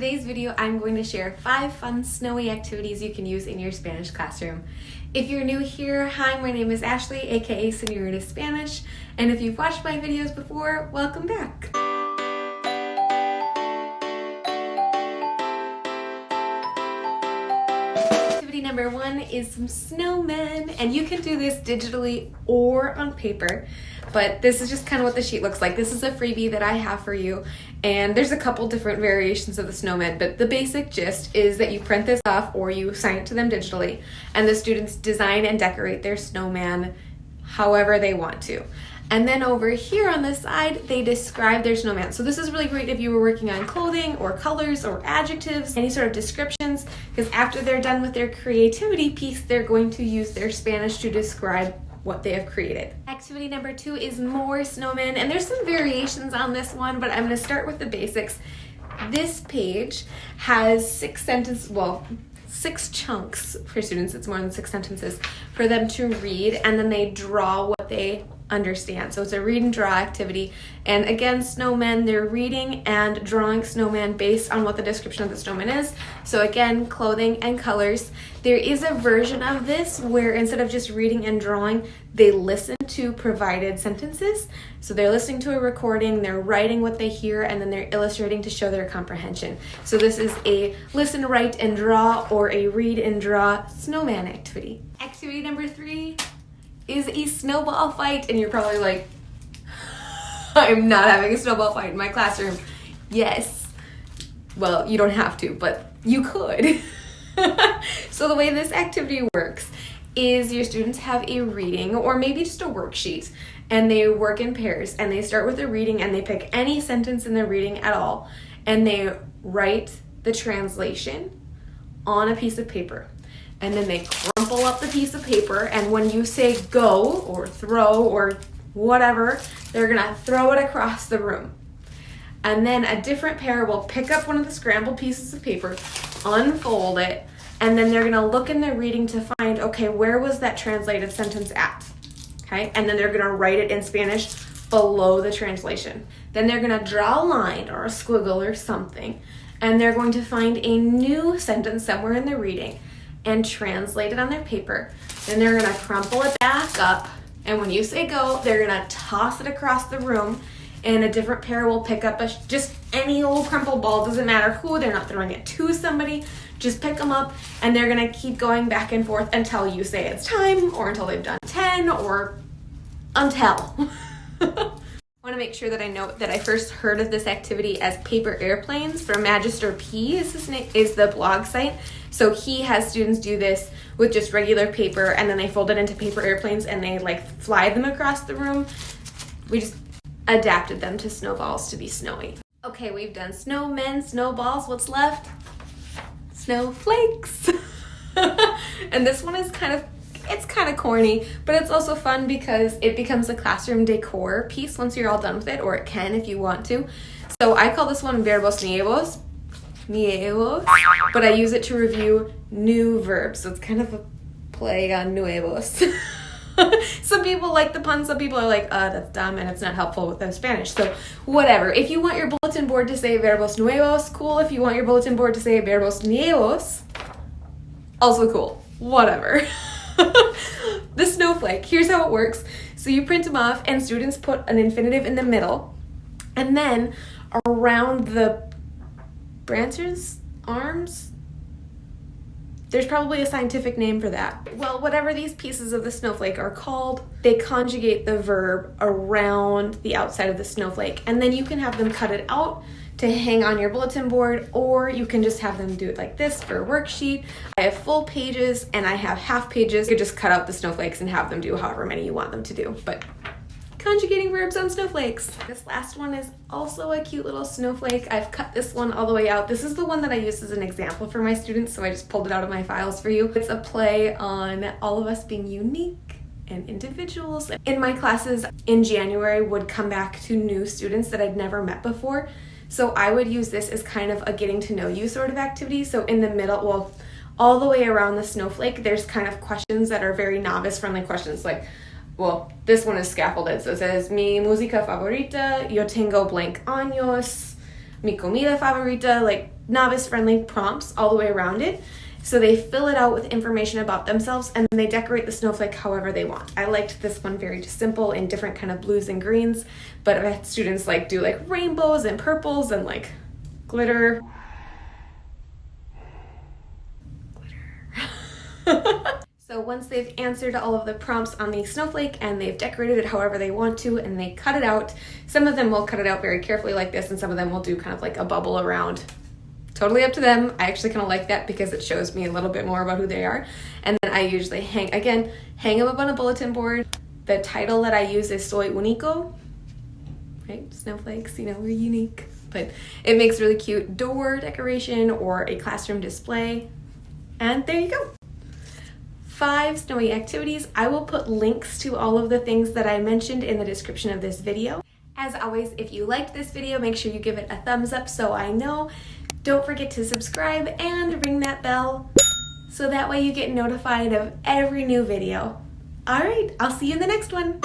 In today's video, I'm going to share 5 fun snowy activities you can use in your Spanish classroom. If you're new here, hi, my name is Ashley, aka Señorita Spanish, and if you've watched my videos before, welcome back. Activity number 1 is some snowmen, and you can do this digitally or on paper, but this is just kind of what the sheet looks like. This is a freebie that I have for you, and there's a couple different variations of the snowman, but the basic gist is that you print this off or you sign it to them digitally, and the students design and decorate their snowman however they want to. And then over here on the side, they describe their snowman. So this is really great if you were working on clothing or colors or adjectives, any sort of descriptions, because after they're done with their creativity piece, they're going to use their Spanish to describe what they have created. Activity number 2 is more snowmen, and there's some variations on this one, but I'm going to start with the basics. This page has 6 chunks for students. It's more than 6 sentences for them to read, and then they draw what they understand. So it's a read and draw activity, and again, snowmen, they're reading and drawing snowman based on what the description of the snowman is. So again, clothing and colors. There is a version of this where instead of just reading and drawing, they listen to provided sentences. So they're listening to a recording, they're writing what they hear, and then they're illustrating to show their comprehension. So this is a listen, write, and draw, or a read and draw snowman activity. Activity number 3 is a snowball fight, and you're probably like, I'm not having a snowball fight in my classroom. Yes. Well, you don't have to, but you could. So the way this activity works is your students have a reading or maybe just a worksheet, and they work in pairs, and they start with a reading and they pick any sentence in the reading at all, and they write the translation on a piece of paper. And then they crumple up the piece of paper, and when you say go or throw or whatever, they're gonna throw it across the room. And then a different pair will pick up one of the scrambled pieces of paper, unfold it, and then they're gonna look in the reading to find, okay, where was that translated sentence at? Okay, and then they're gonna write it in Spanish below the translation. Then they're gonna draw a line or a squiggle or something, and they're going to find a new sentence somewhere in the reading and translate it on their paper. Then they're gonna crumple it back up, and when you say go, they're gonna toss it across the room, and a different pair will pick up just any old crumpled ball, doesn't matter who, they're not throwing it to somebody, just pick them up, and they're gonna keep going back and forth until you say it's time, or until they've done 10, or until. I want to make sure that I note that I first heard of this activity as paper airplanes from Magister P is the blog site. So he has students do this with just regular paper, and then they fold it into paper airplanes and they like fly them across the room. We just adapted them to snowballs to be snowy. Okay, we've done snowmen, snowballs. What's left? Snowflakes. And this one is kind of corny, but it's also fun because it becomes a classroom decor piece once you're all done with it, or it can if you want to. So I call this one verbos nuevos, but I use it to review new verbs. So it's kind of a play on nuevos. Some people like the pun, some people are like, that's dumb and it's not helpful with the Spanish. So whatever. If you want your bulletin board to say verbos nuevos, cool. If you want your bulletin board to say verbos nuevos, also cool. Whatever. The snowflake, here's how it works. So you print them off, and students put an infinitive in the middle, and then around the branches, arms, there's probably a scientific name for that. Well, whatever these pieces of the snowflake are called, they conjugate the verb around the outside of the snowflake, and then you can have them cut it out to hang on your bulletin board, or you can just have them do it like this for a worksheet. I have full pages and I have half pages. You could just cut out the snowflakes and have them do however many you want them to do, but conjugating verbs on snowflakes. This last one is also a cute little snowflake. I've cut this one all the way out. This is the one that I used as an example for my students, so I just pulled it out of my files for you. It's a play on all of us being unique and individuals. In my classes in January would come back to new students that I'd never met before. So I would use this as kind of a getting to know you sort of activity. So in the middle, well, all the way around the snowflake, there's kind of questions that are very novice-friendly questions. Like, well, this one is scaffolded. So it says, mi música favorita, yo tengo blank años, mi comida favorita, like novice-friendly prompts all the way around it. So they fill it out with information about themselves and they decorate the snowflake however they want. I liked this one very just simple in different kind of blues and greens, but I've had students like do like rainbows and purples and like glitter. So once they've answered all of the prompts on the snowflake and they've decorated it however they want to and they cut it out, some of them will cut it out very carefully like this and some of them will do kind of like a bubble around. Totally up to them. I actually kind of like that because it shows me a little bit more about who they are. And then I usually hang them up on a bulletin board. The title that I use is Soy Único, right? Snowflakes, you know, we're unique. But it makes really cute door decoration or a classroom display. And there you go. 5 snowy activities. I will put links to all of the things that I mentioned in the description of this video. As always, if you liked this video, make sure you give it a thumbs up so I know. Don't forget to subscribe and ring that bell so that way you get notified of every new video. All right, I'll see you in the next one.